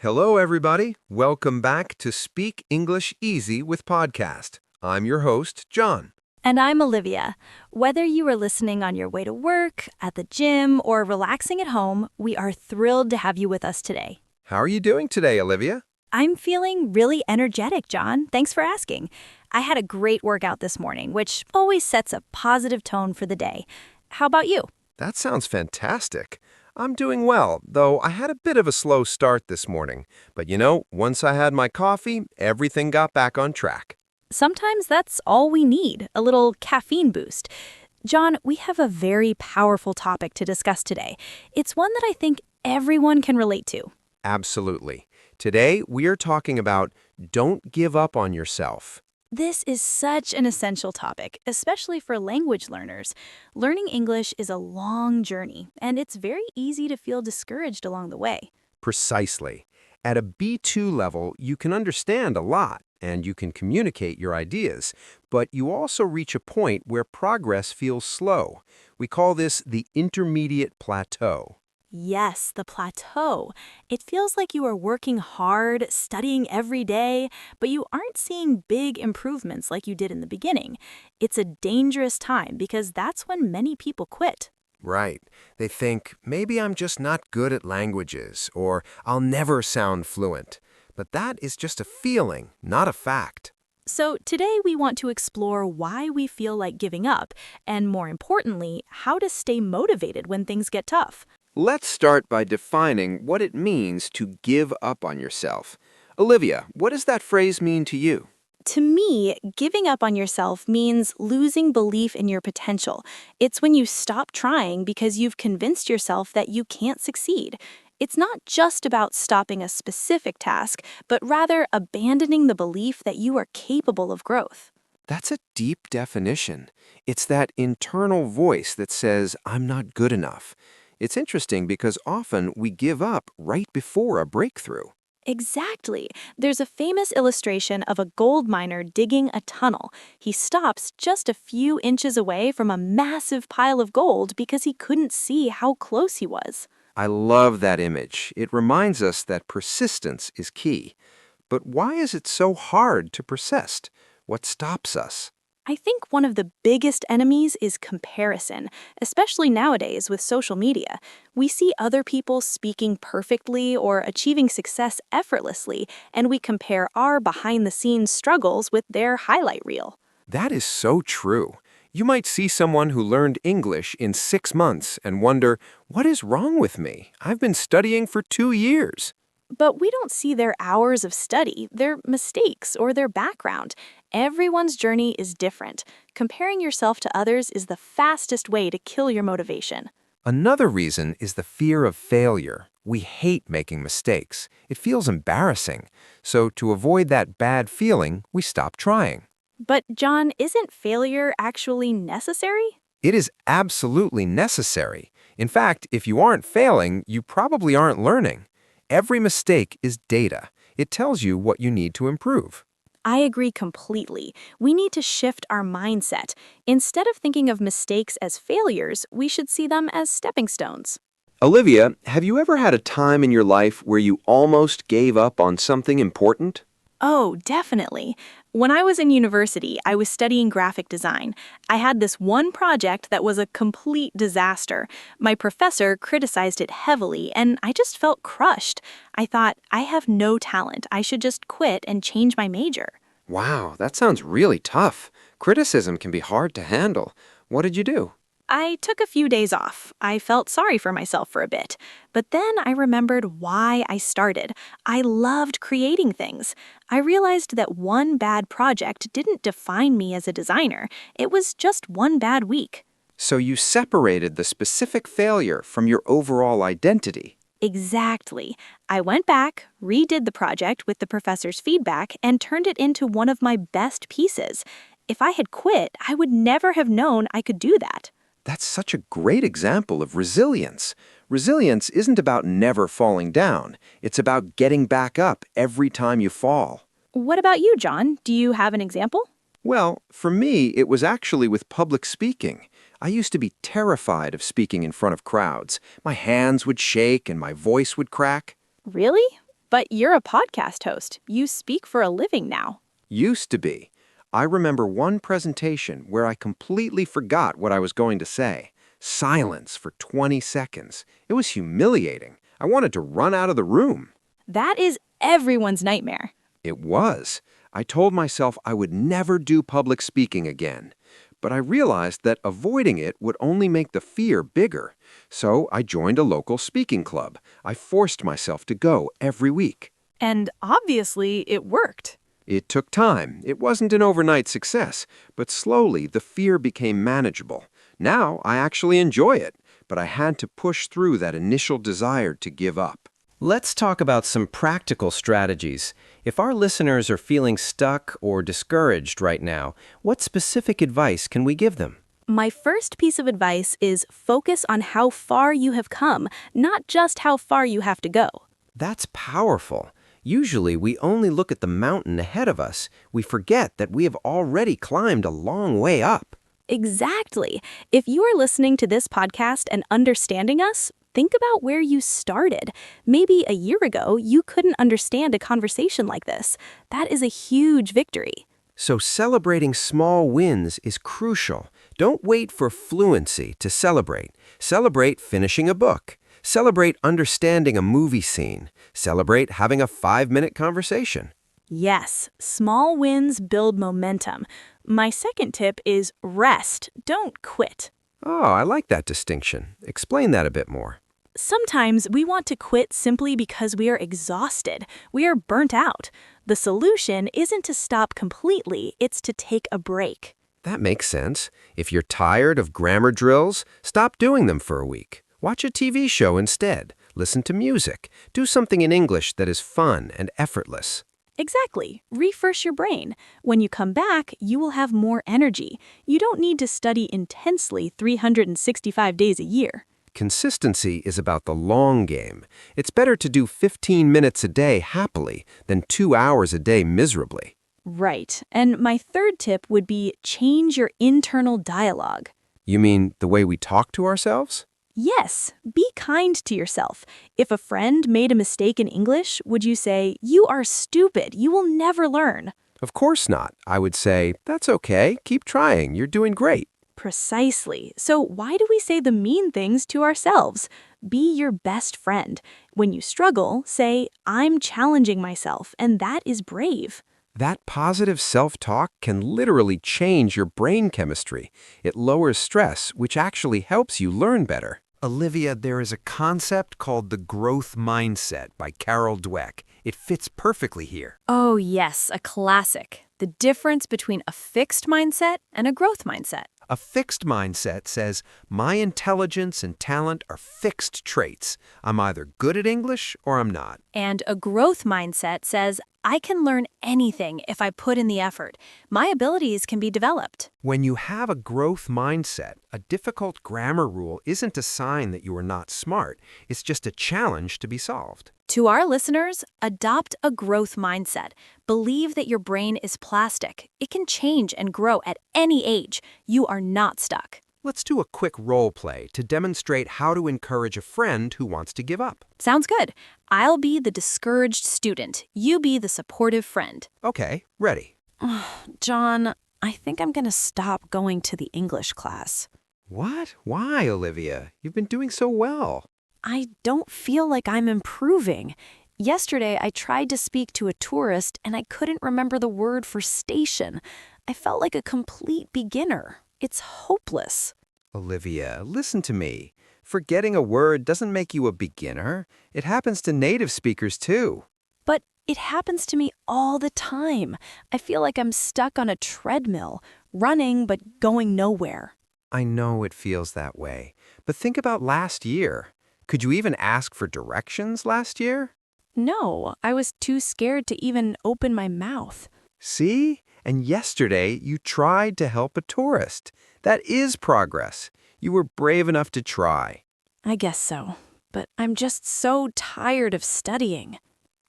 Hello, everybody. Welcome back to Speak English Easy with Podcast. I'm your host, John. And I'm Olivia. Whether you are listening on your way to work, at the gym, or relaxing at home, we are thrilled to have you with us today. How are you doing today, Olivia? I'm feeling really energetic, John. Thanks for asking. I had a great workout this morning, which always sets a positive tone for the day. How about you? That sounds fantastic. I'm doing well, though I had a bit of a slow start this morning. But once I had my coffee, everything got back on track. Sometimes that's all we need, a little caffeine boost. John, we have a very powerful topic to discuss today. It's one that I think everyone can relate to. Absolutely. Today, we are talking about don't give up on yourself. This is such an essential topic, especially for language learners. Learning English is a long journey, and it's very easy to feel discouraged along the way. Precisely. At a B2 level, you can understand a lot, and you can communicate your ideas, but you also reach a point where progress feels slow. We call this the intermediate plateau. Yes, the plateau. It feels like you are working hard, studying every day, but you aren't seeing big improvements like you did in the beginning. It's a dangerous time because that's when many people quit. Right. They think, maybe I'm just not good at languages, or I'll never sound fluent. But that is just a feeling, not a fact. So today we want to explore why we feel like giving up, and more importantly, how to stay motivated when things get tough. Let's start by defining what it means to give up on yourself. Olivia, what does that phrase mean to you? To me, giving up on yourself means losing belief in your potential. It's when you stop trying because you've convinced yourself that you can't succeed. It's not just about stopping a specific task, but rather abandoning the belief that you are capable of growth. That's a deep definition. It's that internal voice that says, I'm not good enough. It's interesting because often we give up right before a breakthrough. Exactly. There's a famous illustration of a gold miner digging a tunnel. He stops just a few inches away from a massive pile of gold because he couldn't see how close he was. I love that image. It reminds us that persistence is key. But why is it so hard to persist? What stops us? I think one of the biggest enemies is comparison, especially nowadays with social media. We see other people speaking perfectly or achieving success effortlessly, and we compare our behind-the-scenes struggles with their highlight reel. That is so true. You might see someone who learned English in 6 months and wonder, what is wrong with me? I've been studying for 2 years. But we don't see their hours of study, their mistakes, or their background. Everyone's journey is different. Comparing yourself to others is the fastest way to kill your motivation. Another reason is the fear of failure. We hate making mistakes. It feels embarrassing. So to avoid that bad feeling, we stop trying. But, John, isn't failure actually necessary? It is absolutely necessary. In fact, if you aren't failing, you probably aren't learning. Every mistake is data. It tells you what you need to improve. I agree completely. We need to shift our mindset. Instead of thinking of mistakes as failures, we should see them as stepping stones. Olivia, have you ever had a time in your life where you almost gave up on something important? Oh, definitely. When I was in university, I was studying graphic design. I had this one project that was a complete disaster. My professor criticized it heavily, and I just felt crushed. I thought, I have no talent. I should just quit and change my major. Wow, that sounds really tough. Criticism can be hard to handle. What did you do? I took a few days off. I felt sorry for myself for a bit. But then I remembered why I started. I loved creating things. I realized that one bad project didn't define me as a designer. It was just one bad week. So you separated the specific failure from your overall identity. Exactly. I went back, redid the project with the professor's feedback, and turned it into one of my best pieces. If I had quit, I would never have known I could do that. That's such a great example of resilience. Resilience isn't about never falling down. It's about getting back up every time you fall. What about you, John? Do you have an example? Well, for me, it was actually with public speaking. I used to be terrified of speaking in front of crowds. My hands would shake and my voice would crack. Really? But you're a podcast host. You speak for a living now. Used to be. I remember one presentation where I completely forgot what I was going to say. Silence for 20 seconds. It was humiliating. I wanted to run out of the room. That is everyone's nightmare. It was. I told myself I would never do public speaking again. But I realized that avoiding it would only make the fear bigger. So I joined a local speaking club. I forced myself to go every week. And obviously, it worked. It took time. It wasn't an overnight success, but slowly the fear became manageable. Now I actually enjoy it, but I had to push through that initial desire to give up. Let's talk about some practical strategies. If our listeners are feeling stuck or discouraged right now, what specific advice can we give them? My first piece of advice is focus on how far you have come, not just how far you have to go. That's powerful. Usually, we only look at the mountain ahead of us. We forget that we have already climbed a long way up. Exactly. If you are listening to this podcast and understanding us, think about where you started. Maybe a year ago, you couldn't understand a conversation like this. That is a huge victory. So celebrating small wins is crucial. Don't wait for fluency to celebrate. Celebrate finishing a book. Celebrate understanding a movie scene. Celebrate having a 5-minute conversation. Yes, small wins build momentum. My second tip is rest, don't quit. Oh, I like that distinction. Explain that a bit more. Sometimes we want to quit simply because we are exhausted. We are burnt out. The solution isn't to stop completely, it's to take a break. That makes sense. If you're tired of grammar drills, stop doing them for a week. Watch a TV show instead. Listen to music. Do something in English that is fun and effortless. Exactly. Refresh your brain. When you come back, you will have more energy. You don't need to study intensely 365 days a year. Consistency is about the long game. It's better to do 15 minutes a day happily than 2 hours a day miserably. Right. And my third tip would be change your internal dialogue. You mean the way we talk to ourselves? Yes, be kind to yourself. If a friend made a mistake in English, would you say, "You are stupid, you will never learn"? Of course not. I would say, that's okay. Keep trying. You're doing great. Precisely. So why do we say the mean things to ourselves? Be your best friend. When you struggle, say, "I'm challenging myself," and that is brave. That positive self-talk can literally change your brain chemistry. It lowers stress, which actually helps you learn better. Olivia, there is a concept called the growth mindset by Carol Dweck. It fits perfectly here. Oh, yes, a classic. The difference between a fixed mindset and a growth mindset. A fixed mindset says, my intelligence and talent are fixed traits. I'm either good at English or I'm not. And a growth mindset says, I can learn anything if I put in the effort. My abilities can be developed. When you have a growth mindset, a difficult grammar rule isn't a sign that you are not smart. It's just a challenge to be solved. To our listeners, adopt a growth mindset. Believe that your brain is plastic. It can change and grow at any age. You are not stuck. Let's do a quick role play to demonstrate how to encourage a friend who wants to give up. Sounds good. I'll be the discouraged student. You be the supportive friend. Okay, ready. John, I think I'm going to stop going to the English class. What? Why, Olivia? You've been doing so well. I don't feel like I'm improving. Yesterday, I tried to speak to a tourist and I couldn't remember the word for station. I felt like a complete beginner. It's hopeless. Olivia, listen to me. Forgetting a word doesn't make you a beginner. It happens to native speakers too. But it happens to me all the time. I feel like I'm stuck on a treadmill, running but going nowhere. I know it feels that way. But think about last year. Could you even ask for directions last year? No, I was too scared to even open my mouth. See? And yesterday, you tried to help a tourist. That is progress. You were brave enough to try. I guess so. But I'm just so tired of studying.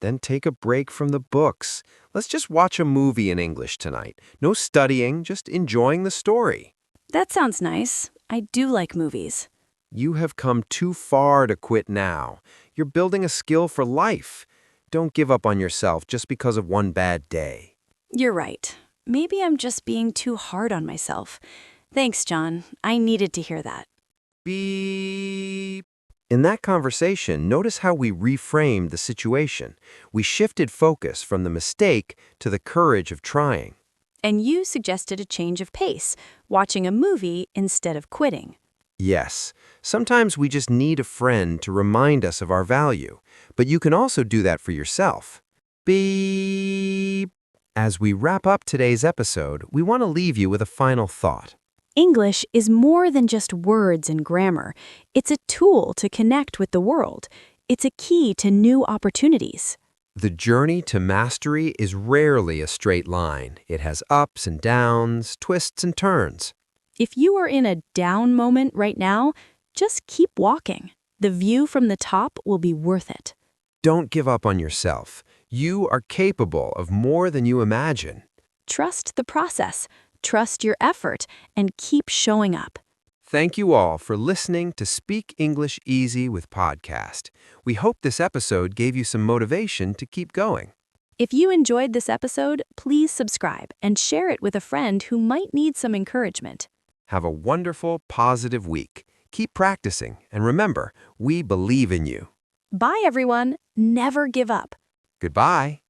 Then take a break from the books. Let's just watch a movie in English tonight. No studying, just enjoying the story. That sounds nice. I do like movies. You have come too far to quit now. You're building a skill for life. Don't give up on yourself just because of one bad day. You're right. Maybe I'm just being too hard on myself. Thanks, John. I needed to hear that. Beep. In that conversation, notice how we reframed the situation. We shifted focus from the mistake to the courage of trying. And you suggested a change of pace, watching a movie instead of quitting. Yes, sometimes we just need a friend to remind us of our value, but you can also do that for yourself. Beep. As we wrap up today's episode, we want to leave you with a final thought. English is more than just words and grammar. It's a tool to connect with the world. It's a key to new opportunities. The journey to mastery is rarely a straight line. It has ups and downs, twists and turns. If you are in a down moment right now, just keep walking. The view from the top will be worth it. Don't give up on yourself. You are capable of more than you imagine. Trust the process, trust your effort, and keep showing up. Thank you all for listening to Speak English Easy with Podcast. We hope this episode gave you some motivation to keep going. If you enjoyed this episode, please subscribe and share it with a friend who might need some encouragement. Have a wonderful, positive week. Keep practicing, and remember, we believe in you. Bye, everyone. Never give up. Goodbye.